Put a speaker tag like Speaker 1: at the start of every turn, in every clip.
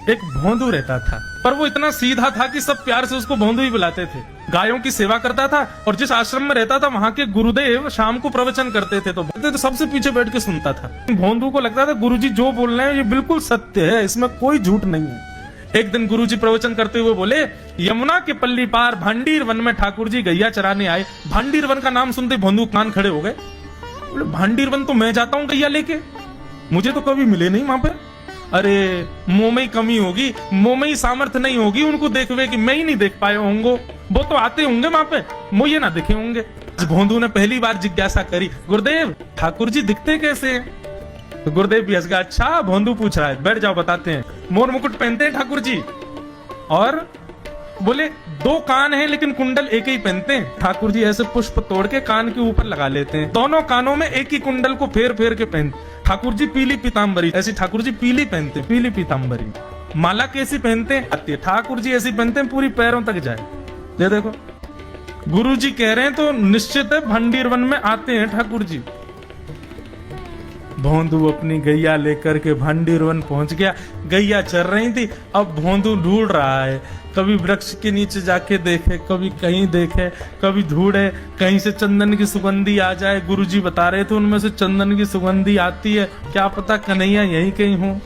Speaker 1: एक भोंदू रहता था, पर वो इतना सीधा था कि सब प्यार से उसको भोंदू ही बुलाते थे। गायों की सेवा करता था और जिस आश्रम में रहता था वहां के गुरुदेव शाम को प्रवचन करते थे तो सबसे पीछे बैठ के सुनता था। भोंदू को लगता था गुरुजी जो बोल रहे हैं ये बिल्कुल सत्य है, इसमें कोई झूठ नहीं है। एक दिन गुरुजी प्रवचन करते हुए बोले, यमुना के पल्ली पार भांडीर वन में ठाकुर जी गैया चराने आए। भांडीर वन का नाम सुनते भोंदू कान खड़े हो गए। बोले भांडीर वन तो मैं जाता हूँ गैया लेके, मुझे तो कभी मिले नहीं वहां पे। अरे मुंह में ही कमी होगी, मुंह में ही सामर्थ्य नहीं होगी उनको देखवे कि मैं ही नहीं देख पाए होंगे, वो तो आते होंगे वहां पे, मुझे ना दिखे होंगे। भोंदू ने पहली बार जिज्ञासा करी, गुरुदेव ठाकुर जी दिखते कैसे हैं? तो गुरुदेव भी हंस गया, अच्छा भोंदू पूछ रहा है, बैठ जाओ बताते हैं। मोर मुकुट पहनते हैं ठाकुर जी, और बोले 2 कान हैं लेकिन कुंडल एक ही पहनते हैं। ठाकुर जी ऐसे पुष्प तोड़ के कान के ऊपर लगा लेते हैं, दोनों कानों में एक ही कुंडल को फेर फेर के पहनते। ठाकुर जी पीली पीताम्बरी, ऐसी ठाकुर जी पीली पहनते, पीली पीताम्बरी। माला कैसी पहनते हैं? ठाकुर जी ऐसी पहनते हैं पूरी पैरों तक जाए। ये देखो गुरु जी कह रहे हैं तो निश्चित है भंडीर वन में आते हैं ठाकुर जी। भोंदू अपनी गैया लेकर के भांडीर वन पहुंच गया। गैया चर रही थी, अब भोंदू ढूंढ रहा है, कभी वृक्ष के नीचे जाके देखे, कभी कहीं देखे, कभी ढूंढे कहीं से चंदन की सुगंधी आ जाए। गुरुजी बता रहे थे उनमें से चंदन की सुगंधी आती है, क्या पता कन्हैया यहीं कहीं हो।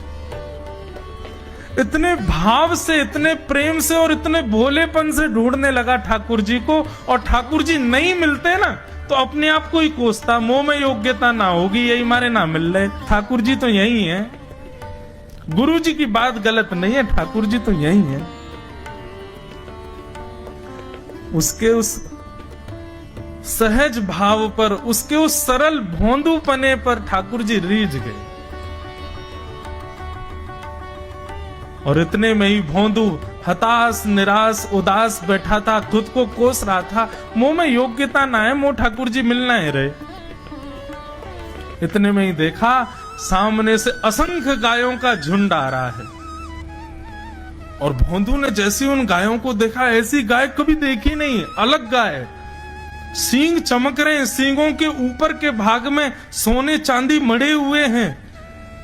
Speaker 1: इतने भाव से, इतने प्रेम से और इतने भोलेपन से ढूंढने लगा ठाकुर जी को, और ठाकुर जी नहीं मिलते ना तो अपने आप को ही कोसता, मुंह में योग्यता ना होगी यही मारे ना मिल रहे, ठाकुर जी तो यही है। गुरु जी की बात गलत नहीं है, ठाकुर जी तो यही है। उसके उस सहज भाव पर, उसके उस सरल भोंदूपने पर ठाकुर जी रीझ गए। और इतने में ही भोंदू हताश निराश उदास बैठा था, खुद को कोस रहा था, मुंह में योग्यता ना है, मुंह ठाकुर जी मिलना है रहे। इतने में ही देखा सामने से असंख्य गायों का झुंड आ रहा है, और भोंदू ने जैसी उन गायों को देखा, ऐसी गाय कभी देखी नहीं, अलग गाय, सींग चमक रहे हैं, सींगों के ऊपर के भाग में सोने चांदी मड़े हुए हैं,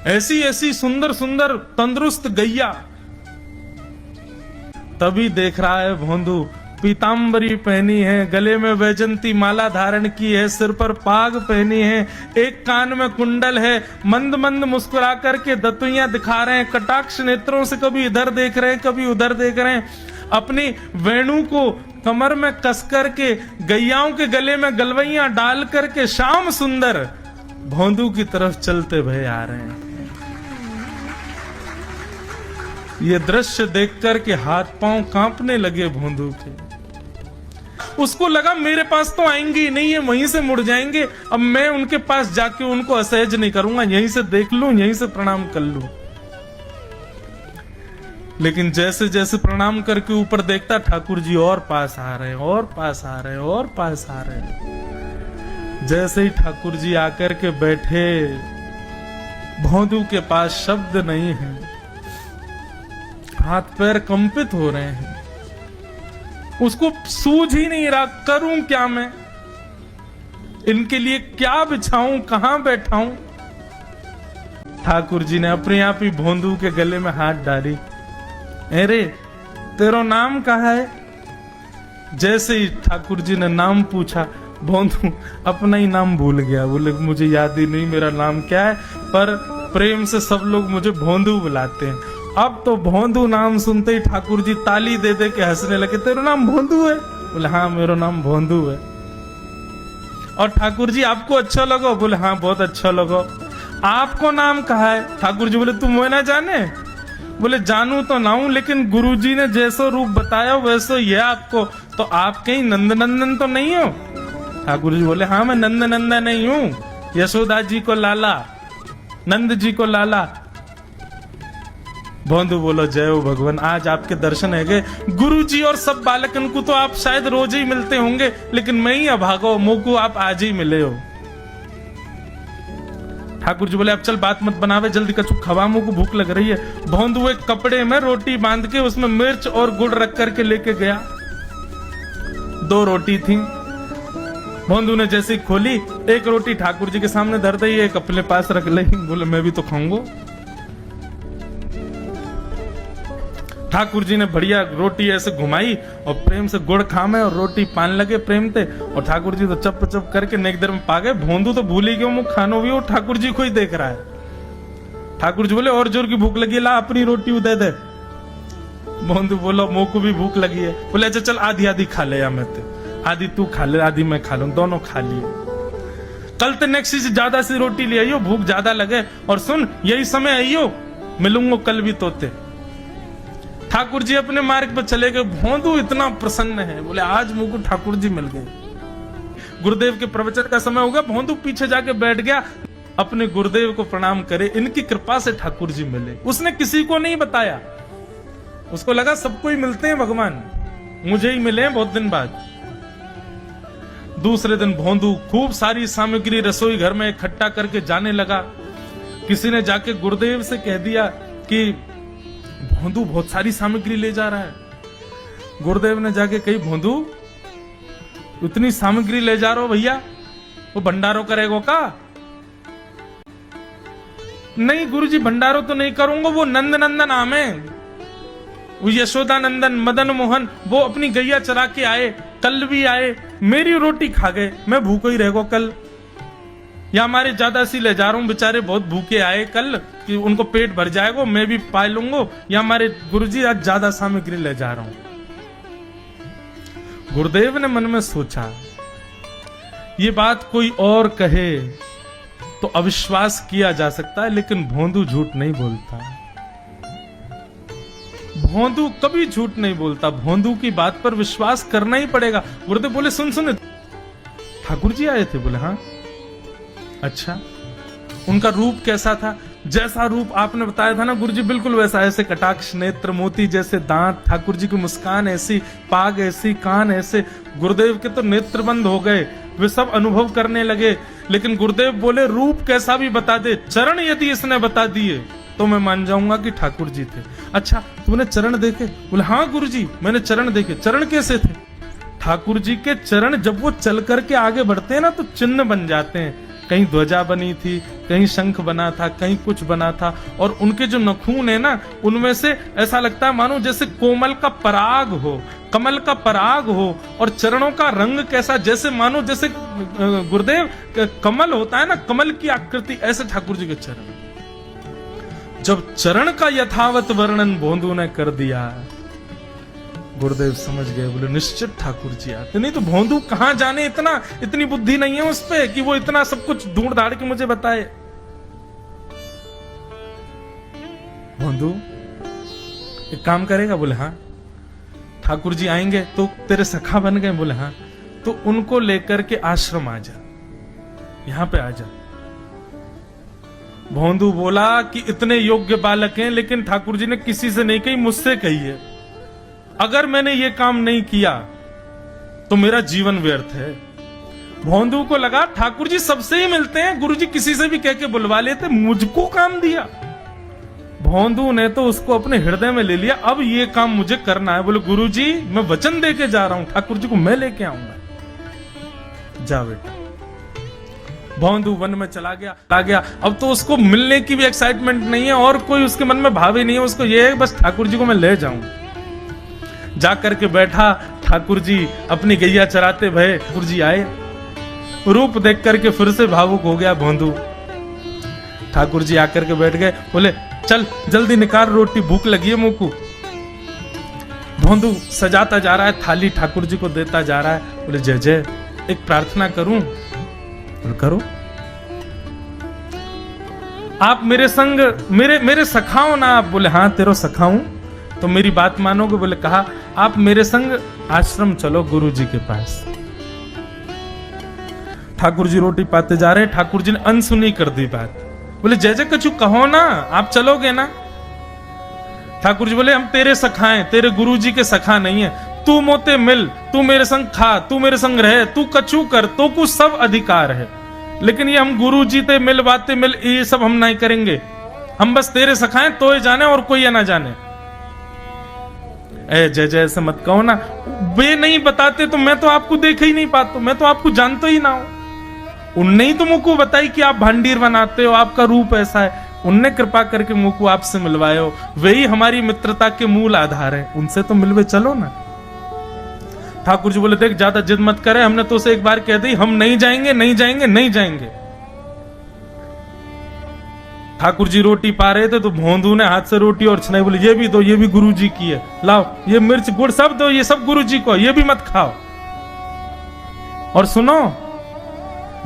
Speaker 1: ऐसी ऐसी सुंदर सुंदर तंदुरुस्त गैया। तभी देख रहा है भोंदू पीताम्बरी पहनी है, गले में वैजंती माला धारण की है, सिर पर पाग पहनी है, एक कान में कुंडल है, मंद मंद मुस्कुरा करके दतुइयां दिखा रहे हैं, कटाक्ष नेत्रों से कभी इधर देख रहे हैं कभी उधर देख रहे हैं, अपनी वेणु को कमर में कस करके गैयाओं के गले में गलवैयां डाल करके श्याम सुंदर भोंदू की तरफ चलते भय आ रहे हैं। ये दृश्य देख करके हाथ पांव कांपने लगे भोंदू के। उसको लगा मेरे पास तो आएंगे नहीं, है वहीं से मुड़ जाएंगे, अब मैं उनके पास जाके उनको असहज नहीं करूंगा, यहीं से देख लूं, यहीं से प्रणाम कर लूं। लेकिन जैसे जैसे प्रणाम करके ऊपर देखता, ठाकुर जी और पास आ रहे हैं, और पास आ रहे हैं, और पास आ रहे हैं। जैसे ही ठाकुर जी आकर के बैठे, भोंदू के पास शब्द नहीं है, हाथ पैर कंपित हो रहे हैं, उसको सूझ ही नहीं रहा करूं क्या मैं, इनके लिए क्या बिछाऊं, कहां बैठाऊं। ठाकुर जी ने अपने आप ही भोंदू के गले में हाथ डाली, अरे तेरा नाम कहा है? जैसे ही ठाकुर जी ने नाम पूछा, भोंदू अपना ही नाम भूल गया, बोले मुझे याद ही नहीं मेरा नाम क्या है, पर प्रेम से सब लोग मुझे भोंदू बुलाते हैं। अब तो भोंदू नाम सुनते ही ठाकुर जी ताली दे दे के हंसने लगे, तेरा नाम भोंदू है? बोले हाँ मेरा नाम भोंदू है। और ठाकुर जी आपको अच्छा लगा? बोले हाँ बहुत अच्छा लगा। आपको नाम कहा है? ठाकुर जी बोले तुम वो ना जाने? बोले जानू तो ना हूं, लेकिन गुरु जी ने जैसा रूप बताया वैसा ये आपको, तो आप कहीं नंद नंदन तो नहीं हो? ठाकुर जी बोले हाँ मैं नंद नंदन नहीं हूं, यशोदा जी को लाला, नंद जी को लाला। भोंदू बोलो जय हो भगवान, आज आपके दर्शन है गए। गुरु जी और सब बालकन को तो आप शायद रोज ही मिलते होंगे, लेकिन मैं ही अभागा मुझको आप आज ही मिले हो। ठाकुर जी बोले अब चल बात मत बनावे, जल्दी कछु खवा, मुझको को भूख लग रही है। भोंदू एक कपड़े में रोटी बांध के उसमें मिर्च और गुड़ रख करके लेके गया। 2 रोटी थी। भोंदू ने जैसे खोली, एक रोटी ठाकुर जी के सामने धर दी, एक अपने पास रख ली। बोले मैं भी तो खाऊंगा। ठाकुर जी ने बढ़िया रोटी ऐसे घुमाई और प्रेम से गुड़ खामे और रोटी पान लगे प्रेम ते, और ठाकुर जी तो चप चप करके नेक देर में पा गए। भोंदू तो भूल ही गयो, मुख खानो भी वो ठाकुर जी को ही देख रहा है। ठाकुर जी बोले और जोर की भूख लगी, ला अपनी रोटी दे दे। भोंदू बोलो मुंह को भी भूख लगी है। बोले अच्छा चल आधी आधी खा ले, या मैं ते आधी तू खा ले आधी मैं खा लूं, दोनों खा लिए। कल ते नेक्स्ट से ज्यादा सी रोटी ले आइयो, भूख ज्यादा लगे, और सुन यही समय आइयो, मिलूंगा कल भी तोते। ठाकुर जी अपने मार्ग पर चले गए। भोंदू इतना प्रसन्न है, बोले आज मुझको ठाकुर जी मिल गए। गुरुदेव के प्रवचन का समय हो गया, भोंदू पीछे जाके बैठ गया, अपने गुरुदेव को प्रणाम करे, इनकी कृपा से ठाकुर जी मिले। उसने किसी को नहीं बताया, उसको लगा सबको ही मिलते हैं भगवान, मुझे ही मिले हैं बहुत दिन बाद। दूसरे दिन भोंदू खूब सारी सामग्री रसोई घर में इकट्ठा करके जाने लगा। किसी ने जाके गुरुदेव से कह दिया कि भोंदू बहुत सारी सामग्री ले जा रहा है। गुरुदेव ने जाके कही भोंदू इतनी सामग्री ले जा रहा हो भैया, वो भंडारो करेगो का? नहीं गुरुजी भंडारो तो नहीं करूंगा, वो नंद नंदन नाम है, वो यशोदा नंदन मदन मोहन वो अपनी गैया चरा के आए, कल भी आए, मेरी रोटी खा गए, मैं भूखो ही रहेगा कल। या हमारे ज्यादा सी ले जा रहा हूं, बेचारे बहुत भूखे आए कल, कि उनको पेट भर जाएगा, मैं भी पा लूंगा। या हमारे गुरुजी आज ज्यादा सामग्री ले जा रहा हूं। गुरुदेव ने मन में सोचा ये बात कोई और कहे तो अविश्वास किया जा सकता है, लेकिन भोंदू झूठ नहीं बोलता। भोंदू कभी झूठ नहीं बोलता, भोंदू की बात पर विश्वास करना ही पड़ेगा। गुरुदेव बोले सुन सुन ठाकुर जी आए थे? बोले हाँ। अच्छा उनका रूप कैसा था? जैसा रूप आपने बताया था ना गुरुजी बिल्कुल वैसा, ऐसे कटाक्ष नेत्र, मोती जैसे दांत, ठाकुर जी की मुस्कान ऐसी, पाग ऐसी, कान ऐसे। गुरुदेव के तो नेत्र बंद हो गए, वे सब अनुभव करने लगे। लेकिन गुरुदेव बोले रूप कैसा भी बता दे, चरण यदि इसने बता दिए तो मैं मान जाऊंगा कि ठाकुर जी थे। अच्छा तूने चरण देखे? बोले हाँ गुरुजी मैंने चरण देखे। चरण कैसे थे? ठाकुर जी के चरण जब वो चल करके आगे बढ़ते हैं ना तो चिन्ह बन जाते हैं। कहीं ध्वजा बनी थी, कहीं शंख बना था, कहीं कुछ बना था, और उनके जो नखून है ना उनमें से ऐसा लगता है मानो जैसे कोमल का पराग हो, कमल का पराग हो। और चरणों का रंग कैसा, जैसे मानो जैसे गुरुदेव कमल होता है ना, कमल की आकृति, ऐसे ठाकुर जी के चरण। जब चरण का यथावत वर्णन भोंदू ने कर दिया, गुरुदेव समझ गए, बोले निश्चित ठाकुर जी आते। नहीं तो भोंदू कहां जाने, इतनी बुद्धि नहीं है उस पे कि वो इतना सब कुछ ढूंढ धाड़ के मुझे बताए। भोंदू एक काम करेगा? बोले हाँ। ठाकुर जी आएंगे तो तेरे सखा बन गए? बोले हाँ। तो उनको लेकर के आश्रम आ जा, यहां पे आ जा। भोंदू बोला कि इतने योग्य बालक हैं, लेकिन ठाकुर जी ने किसी से नहीं कही, मुझसे कही है। अगर मैंने ये काम नहीं किया तो मेरा जीवन व्यर्थ है। भोंदू को लगा ठाकुर जी सबसे ही मिलते हैं, गुरुजी किसी से भी कह के बुलवा लेते, मुझको काम दिया। भोंदू ने तो उसको अपने हृदय में ले लिया, अब ये काम मुझे करना है। बोले गुरुजी मैं वचन दे के जा रहा हूं, ठाकुर जी को मैं लेके आऊंगा। जा बेटा। भोंदू वन में चला गया। अब तो उसको मिलने की भी एक्साइटमेंट नहीं है और कोई उसके मन में भाव ही नहीं है, उसको ये है बस ठाकुर जी को मैं ले जाऊं। जाकर के बैठा, ठाकुर जी अपनी गैया चराते भये, ठाकुर जी आए, रूप देख करके फिर से भावुक हो गया भोंदू। ठाकुर जी आकर के बैठ गए, बोले चल जल्दी निकाल रोटी, भूख लगी है मुंह को। भोंदू सजाता जा रहा है थाली, ठाकुर जी को देता जा रहा है। बोले जय जय एक प्रार्थना करूं? बोले करो। आप मेरे संग मेरे सखाओ ना आप? बोले हाँ तेरो सखाऊं तो मेरी बात मानोगे? बोले कहा आप मेरे संग आश्रम चलो गुरु जी के पास। ठाकुर जी रोटी पाते जा रहे, ठाकुर जी ने अनसुनी कर दी बात। बोले जय जय कछु कहो ना, आप चलोगे ना? ठाकुर जी बोले हम तेरे सखा हैं, तेरे गुरु जी के सखा नहीं है। तू मोते मिल, तू मेरे संग खा, तू मेरे संग रहे, तू कछु कर, तो कुछ सब अधिकार है, लेकिन ये हम गुरु जी ते मिल बातें मिल ये सब हम नहीं करेंगे। हम बस तेरे सखाएं तो ये जाने और कोई ये ना जाने। ए जय जय ऐसे मत कहो ना, वे नहीं बताते तो मैं तो आपको देख ही नहीं पाता, मैं तो आपको जानता ही ना हूं। उनने ही तो मुझको बताई कि आप भांडीर बनाते हो, आपका रूप ऐसा है। उनने कृपा करके मुंह को आपसे मिलवायो, वही हमारी मित्रता के मूल आधार है, उनसे तो मिलवे चलो ना। ठाकुर जी बोले देख ज्यादा जिद मत करे, हमने तो उसे एक बार कह दी हम नहीं जाएंगे नहीं जाएंगे नहीं जाएंगे। ठाकुर जी रोटी पा रहे थे तो भोंदू ने हाथ से रोटी और छनाई, बोले ये भी दो, ये भी गुरु जी की है, लाओ ये मिर्च गुड़ सब दो, ये सब गुरु जी को, ये भी मत खाओ। और सुनो,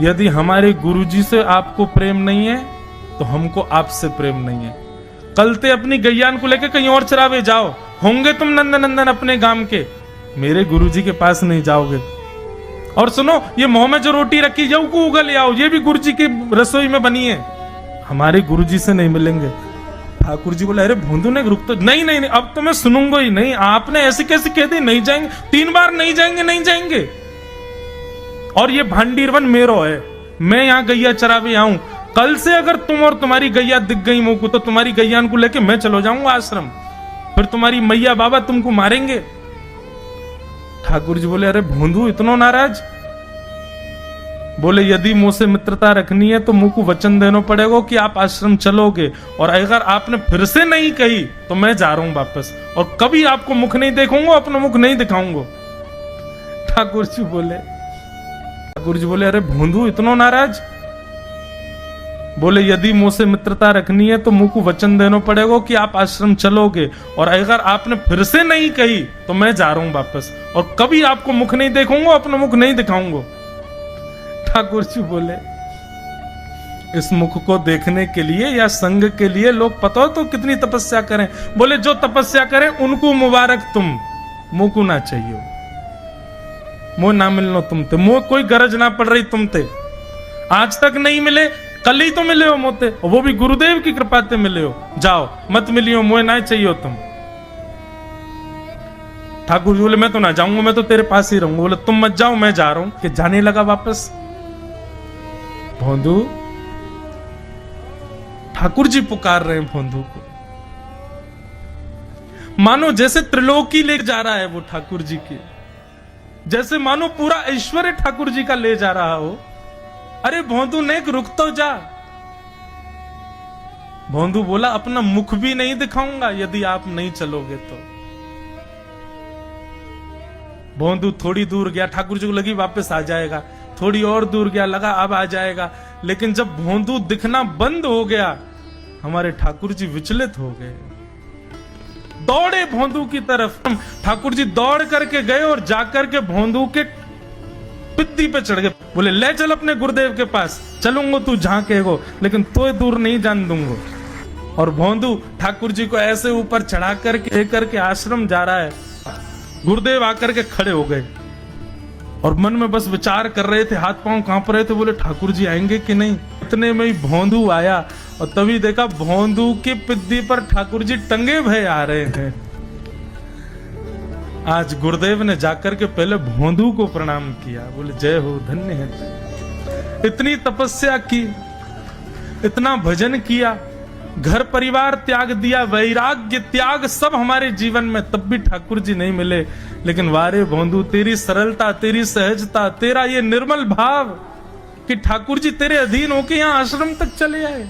Speaker 1: यदि हमारे गुरु जी से आपको प्रेम नहीं है तो हमको आपसे प्रेम नहीं है। कल ते अपनी गैयान को लेकर कहीं और चरावे जाओ, होंगे तुम नंदन नंदन अपने गांव के, मेरे गुरु जी के पास नहीं जाओगे। और सुनो, ये मुंह में जो रोटी रखी जाओ को उगल आओ, ये भी गुरु जी की रसोई में बनी है, हमारे गुरु जी से नहीं मिलेंगे। ठाकुर जी बोले अरे भोंदू ने रुक तो, नहीं नहीं नहीं अब तो मैं सुनूंगा ही नहीं, आपने ऐसे कैसे कह दी नहीं जाएंगे, 3 बार नहीं जाएंगे नहीं जाएंगे। और ये भांडीरवन मेरो है, मैं यहाँ गैया चरावे आऊं, कल से अगर तुम और तुम्हारी गैया दिख गई मुंह को तो तुम्हारी गैयान को लेके मैं चलो जाऊंगा आश्रम, फिर तुम्हारी मैया बाबा तुमको मारेंगे। ठाकुर जी बोले अरे भोंदू इतना नाराज? बोले यदि मुंह से मित्रता रखनी है तो मुंह को वचन देना पड़ेगा कि आप आश्रम चलोगे, और अगर आपने फिर से नहीं कही तो मैं जा रहा हूं वापस, और कभी आपको मुख नहीं देखूंगा, अपना मुख नहीं दिखाऊंगा। ठाकुर जी बोले अरे भोंदू इतना नाराज? बोले यदि मुंह से मित्रता रखनी है तो मुंह को वचन देना पड़ेगा कि आप आश्रम चलोगे, और अगर आपने फिर से नहीं कही तो मैं जा रहा हूं वापस, और कभी आपको मुख नहीं देखूंगा, अपना मुख नहीं दिखाऊंगा। ठाकुर जी बोले इस मुख को देखने के लिए या संग के लिए लोग पता हो तो कितनी तपस्या करें। बोले जो तपस्या करें उनको मुबारक, तुम मुंह को ना चाहिए, मुंह ना मिलनो तुमते, मुंह कोई गरज ना पड़ रही तुमते, आज तक नहीं मिले, कल ही तो मिले हो मोते, वो भी गुरुदेव की कृपा से मिले हो, जाओ मत मिलियो, मुझे ना चाहिए तुम। ठाकुर जी बोले मैं तो ना जाऊंगा, मैं तो तेरे पास ही रहूंगा। बोले तुम मत जाओ, मैं जा रहा हूं। कि जाने लगा वापस भोंदू, ठाकुर जी पुकार रहे हैं भोंदू को, मानो जैसे त्रिलोकी ले जा रहा है वो ठाकुर जी की, जैसे मानो पूरा ऐश्वर्य ठाकुर जी का ले जा रहा हो। अरे भोंदू ने रुक तो जा। भोंदू बोला अपना मुख भी नहीं दिखाऊंगा यदि आप नहीं चलोगे तो। भोंदू थोड़ी दूर गया, ठाकुर जी को लगी वापस आ जाएगा, थोड़ी और दूर गया, लगा अब आ जाएगा, लेकिन जब भोंदू दिखना बंद हो गया हमारे ठाकुर जी विचलित हो गए, दौड़े भोंदू की तरफ। ठाकुर जी दौड़ करके गए और जाकर के भोंदू के पित्ती पे चढ़ गए। बोले ले चल अपने गुरुदेव के पास, चलूंगा तू जहां कहेगो, लेकिन तो दूर नहीं जान दूंगा। और भोंदू ठाकुर जी को ऐसे ऊपर चढ़ा करके लेकर के आश्रम जा रहा है। गुरुदेव आकर के खड़े हो गए और मन में बस विचार कर रहे थे, हाथ पांव कांप रहे थे, बोले ठाकुर जी आएंगे कि नहीं। इतने में ही भोंदू आया और तभी देखा भोंदू की पिद्दी पर ठाकुर जी टंगे भय आ रहे हैं। आज गुरुदेव ने जाकर के पहले भोंदू को प्रणाम किया, बोले जय हो, धन्य है। इतनी तपस्या की, इतना भजन किया, घर परिवार त्याग दिया, वैराग्य त्याग सब हमारे जीवन में, तब भी ठाकुर जी नहीं मिले। लेकिन वारे भोंदू, तेरी सरलता, तेरी सहजता, तेरा ये निर्मल भाव कि ठाकुर जी तेरे अधीन होके यहाँ आश्रम तक चले आए।